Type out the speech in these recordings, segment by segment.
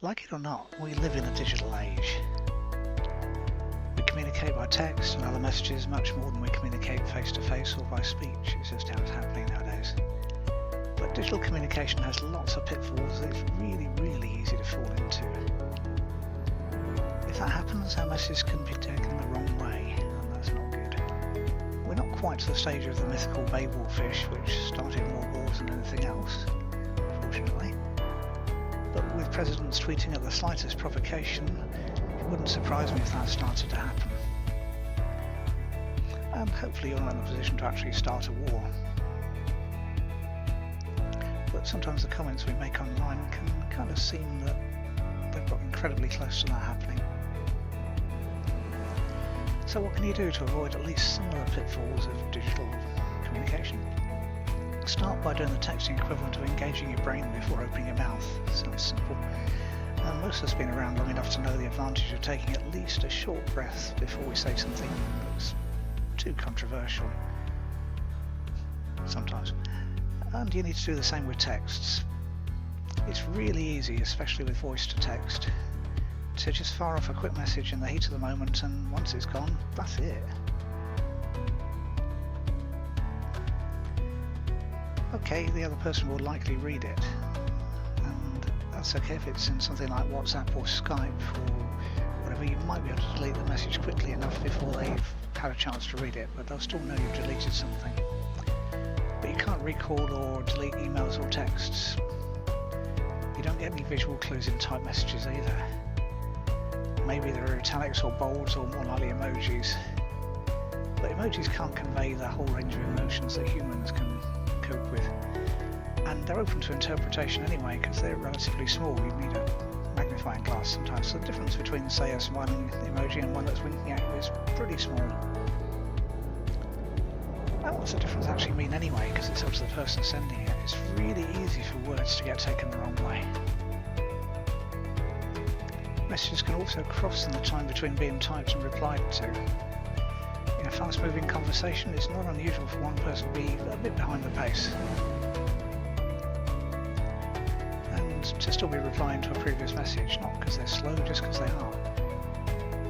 Like it or not, we live in a digital age. We communicate by text and other messages much more than we communicate face to face or by speech. It's just how it's happening nowadays. But digital communication has lots of pitfalls that it's really, really easy to fall into. If that happens, our message can be taken the wrong way, and that's not good. We're not quite to the stage of the mythical Babel fish, which started more wars than anything else, fortunately. But with presidents tweeting at the slightest provocation, it wouldn't surprise me if that started to happen. And hopefully you're not in a position to actually start a war. But sometimes the comments we make online can kind of seem that they've got incredibly close to that happening. So what can you do to avoid at least some of the pitfalls of digital communication? Start by doing the texting equivalent of engaging your brain before opening your mouth. Sounds simple. And most of us have been around long enough to know the advantage of taking at least a short breath before we say something that's too controversial. Sometimes. And you need to do the same with texts. It's really easy, especially with voice to text, to just fire off a quick message in the heat of the moment, and once it's gone, that's it. Okay, the other person will likely read it, and that's okay if it's in something like WhatsApp or Skype or whatever. You might be able to delete the message quickly enough before they've had a chance to read it, but they'll still know you've deleted something. But you can't recall or delete emails or texts. You don't get any visual clues in typed messages either. Maybe there are italics or bolds or more likely emojis. But emojis can't convey the whole range of emotions that humans can cope with. And they're open to interpretation anyway because they're relatively small. You need a magnifying glass sometimes. So the difference between, say, a smiling emoji and one that's winking at you is pretty small. And what's the difference actually mean anyway, because it's up to the person sending it. It's really easy for words to get taken the wrong way. Messages can also cross in the time between being typed and replied to. In a fast-moving conversation, it's not unusual for one person to be a bit behind the pace and to still be replying to a previous message, not because they're slow, just because they are.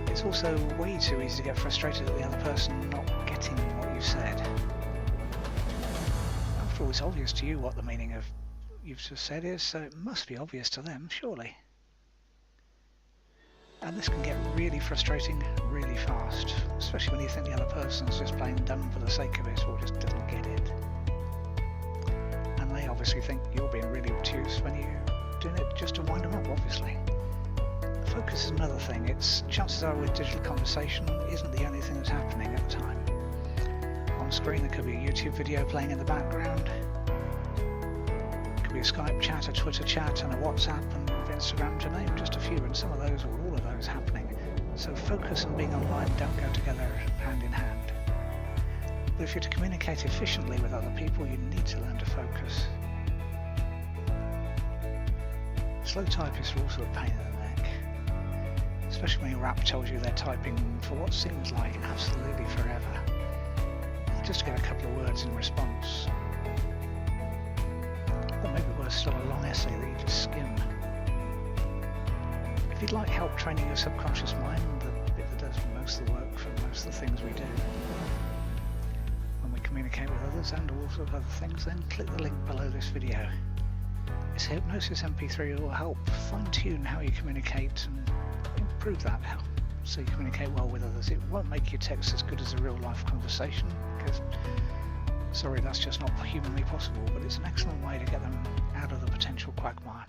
It's also way too easy to get frustrated at the other person not getting what you said. After all, it's obvious to you what the meaning of you've just said is, so it must be obvious to them, surely. And this can get really frustrating really fast, especially when you think the other person's just plain dumb for the sake of it or just doesn't get it. And they obviously think you're being really obtuse when you're doing it just to wind them up, obviously. Focus is another thing. Chances are with digital conversation isn't the only thing that's happening at the time. On screen there could be a YouTube video playing in the background. It could be a Skype chat, a Twitter chat, and a WhatsApp and Instagram, to name just a few, and some of those or all of those happening. So focus and being online don't go together hand in hand. But if you're to communicate efficiently with other people, you need to learn to focus. Slow typists are also a pain in the neck, especially when your app tells you they're typing for what seems like absolutely forever, just to get a couple of words in response. Or maybe worse still, a long essay that you just skim. If you'd like help training your subconscious mind, the bit that does most of the work for most of the things we do, when we communicate with others and all sorts of other things, then click the link below this video. It's a Hypnosis MP3 that will help fine-tune how you communicate and improve that so you communicate well with others. It won't make your text as good as a real-life conversation, because, sorry, that's just not humanly possible, but it's an excellent way to get them out of the potential quagmire.